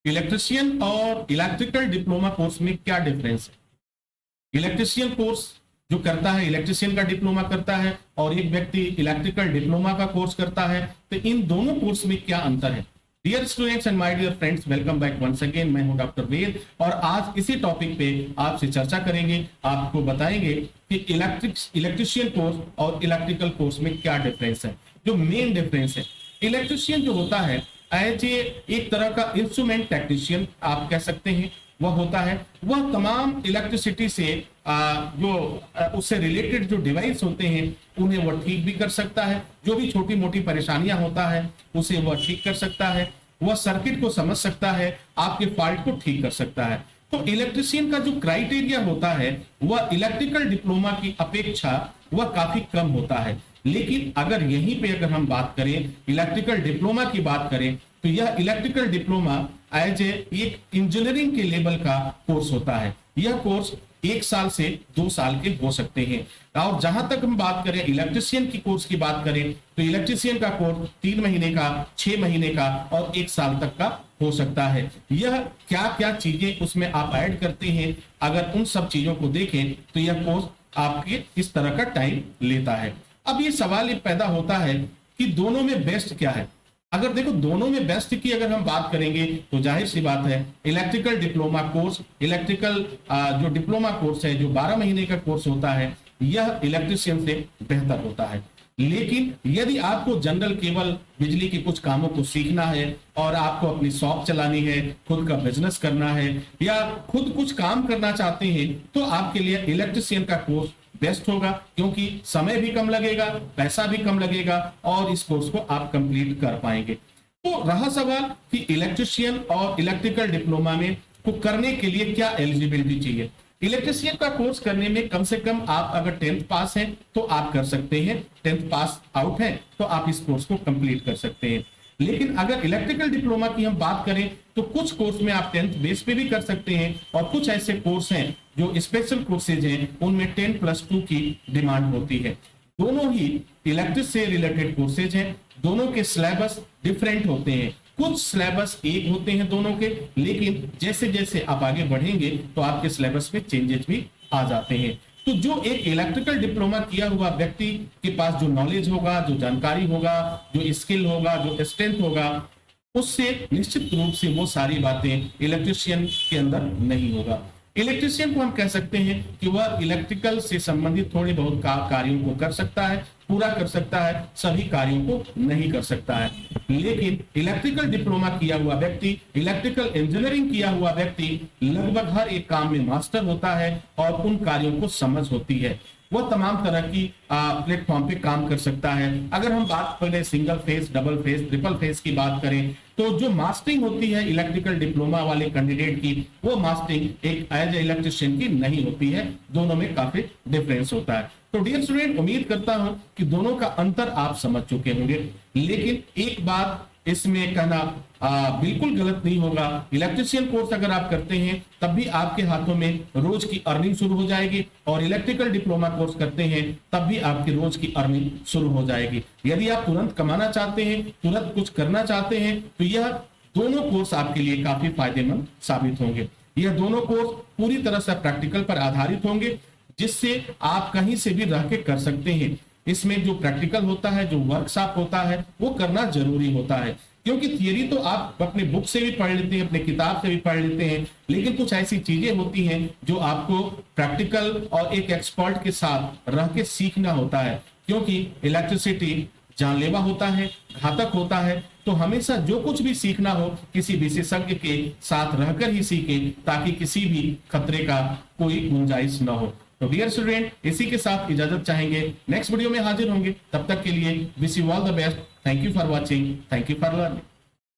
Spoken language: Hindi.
इलेक्ट्रिशियन और इलेक्ट्रिकल डिप्लोमा कोर्स में क्या डिफरेंस है? इलेक्ट्रिशियन कोर्स जो करता है, इलेक्ट्रिशियन का डिप्लोमा करता है, और एक व्यक्ति इलेक्ट्रिकल डिप्लोमा का कोर्स करता है, तो इन दोनों कोर्स में क्या अंतर है? Dear students and my dear friends, welcome back once again. मैं हूं डॉक्टर वेद और आज इसी टॉपिक पे आपसे चर्चा करेंगे, आपको बताएंगे कि इलेक्ट्रिशियन कोर्स और इलेक्ट्रिकल कोर्स में क्या डिफरेंस है। जो मेन डिफरेंस है, इलेक्ट्रिशियन जो होता है एज एक तरह का इंस्ट्रूमेंट टेक्नीशियन आप कह सकते हैं, वह होता है, वह तमाम इलेक्ट्रिसिटी से जो उससे रिलेटेड जो डिवाइस होते हैं उन्हें वह ठीक भी कर सकता है। जो भी छोटी मोटी परेशानियां होता है उसे वह ठीक कर सकता है, वह सर्किट को समझ सकता है, आपके फॉल्ट को ठीक कर सकता है। तो इलेक्ट्रिशियन का जो क्राइटेरिया होता है वह इलेक्ट्रिकल डिप्लोमा की अपेक्षा वह काफी कम होता है। लेकिन अगर यहीं पे अगर हम बात करें, इलेक्ट्रिकल डिप्लोमा की बात करें, तो यह इलेक्ट्रिकल डिप्लोमा एज एक इंजीनियरिंग के लेवल का कोर्स होता है। यह कोर्स 1 साल से 2 साल के हो सकते हैं। और जहां तक हम बात करें इलेक्ट्रिशियन की कोर्स की बात करें, तो इलेक्ट्रिशियन का कोर्स 3 महीने का, 6 महीने का और 1 साल तक का हो सकता है। यह क्या क्या चीजें उसमें आप ऐड करते हैं, अगर उन सब चीजों को देखें तो यह कोर्स आपके इस तरह का टाइम लेता है। अब ये सवाल पैदा होता है कि दोनों में बेस्ट क्या है। अगर देखो दोनों में बेस्ट की अगर हम बात करेंगे तो जाहिर सी बात है इलेक्ट्रिकल डिप्लोमा कोर्स, इलेक्ट्रिकल जो डिप्लोमा कोर्स है, जो 12 महीने का कोर्स होता है, यह इलेक्ट्रिशियन से बेहतर होता है। लेकिन यदि आपको जनरल केवल बिजली के कुछ कामों को सीखना है और आपको अपनी शॉप चलानी है, खुद का बिजनेस करना है या खुद कुछ काम करना चाहते हैं, तो आपके लिए इलेक्ट्रिशियन का कोर्स बेस्ट होगा, क्योंकि समय भी कम लगेगा, पैसा भी कम लगेगा और इस कोर्स को आप कंप्लीट कर पाएंगे। तो रहा सवाल कि इलेक्ट्रिशियन और इलेक्ट्रिकल डिप्लोमा में को करने के लिए क्या एलिजिबिलिटी चाहिए। इलेक्ट्रिशियन का कोर्स करने में कम से कम आप अगर 10th पास हैं तो आप कर सकते हैं, 10th पास आउट है तो आप इस कोर्स को कंप्लीट कर सकते हैं। लेकिन अगर इलेक्ट्रिकल डिप्लोमा की हम बात करें तो कुछ कोर्स में आप 10th बेस पे भी कर सकते हैं और कुछ ऐसे कोर्स हैं जो स्पेशल कोर्सेज हैं उनमें 10+2 की डिमांड होती है। दोनों ही इलेक्ट्रिक से रिलेटेड कोर्सेज हैं, दोनों के सिलेबस डिफरेंट होते हैं। कुछ सिलेबस एक होते हैं दोनों के, लेकिन जैसे जैसे आप आगे बढ़ेंगे तो आपके सिलेबस में चेंजेस भी आ जाते हैं। तो जो एक इलेक्ट्रिकल डिप्लोमा किया हुआ व्यक्ति के पास जो नॉलेज होगा, जो जानकारी होगा, जो स्किल होगा, जो स्ट्रेंथ होगा, उससे निश्चित रूप से वो सारी बातें इलेक्ट्रिशियन के अंदर नहीं होगा। इलेक्ट्रिशियन को हम कह सकते हैं कि वह इलेक्ट्रिकल से संबंधित थोड़े बहुत कार्यों को कर सकता है, पूरा कर सकता है, सभी कार्यों को नहीं कर सकता है। लेकिन इलेक्ट्रिकल डिप्लोमा किया हुआ व्यक्ति, इलेक्ट्रिकल इंजीनियरिंग किया हुआ व्यक्ति लगभग हर एक काम में मास्टर होता है और उन कार्यों को समझ होती है। वह तमाम तरह की प्लेटफॉर्म पे काम कर सकता है। अगर हम बात करें single phase, double phase, triple phase की बात करें, तो जो मास्टरिंग होती है इलेक्ट्रिकल डिप्लोमा वाले कैंडिडेट की, वो मास्टरिंग एक एज इलेक्ट्रिशियन की नहीं होती है। दोनों में काफी डिफरेंस होता है। तो डियर स्टूडेंट, उम्मीद करता हूं कि दोनों का अंतर आप समझ चुके होंगे। लेकिन एक बात इसमें कहना बिल्कुल गलत नहीं होगा, इलेक्ट्रिशियन कोर्स अगर आप करते हैं तब भी आपके हाथों में रोज की अर्निंग शुरू हो जाएगी, और इलेक्ट्रिकल डिप्लोमा कोर्स करते हैं तब भी आपकी रोज की अर्निंग शुरू हो जाएगी। यदि आप तुरंत कमाना चाहते हैं, तुरंत कुछ करना चाहते हैं, तो यह दोनों कोर्स आपके लिए काफी फायदेमंद साबित होंगे। यह दोनों कोर्स पूरी तरह से प्रैक्टिकल पर आधारित होंगे, जिससे आप कहीं से भी रह के कर सकते हैं। इसमें जो प्रैक्टिकल होता है, जो वर्कशॉप होता है, वो करना जरूरी होता है, क्योंकि थियरी तो आप अपने बुक से भी पढ़ लेते हैं, अपने किताब से भी पढ़ लेते हैं, लेकिन कुछ ऐसी चीजें होती हैं जो आपको प्रैक्टिकल और एक एक्सपर्ट के साथ रह के सीखना होता है। क्योंकि इलेक्ट्रिसिटी जानलेवा होता है, घातक होता है, तो हमेशा जो कुछ भी सीखना हो किसी विशेषज्ञ के साथ रहकर ही सीखें, ताकि किसी भी खतरे का कोई गुंजाइश न हो। तो डियर स्टूडेंट, इसी के साथ इजाजत चाहेंगे, नेक्स्ट वीडियो में हाजिर होंगे। तब तक के लिए wish you all the best. Thank you for watching, thank you for learning.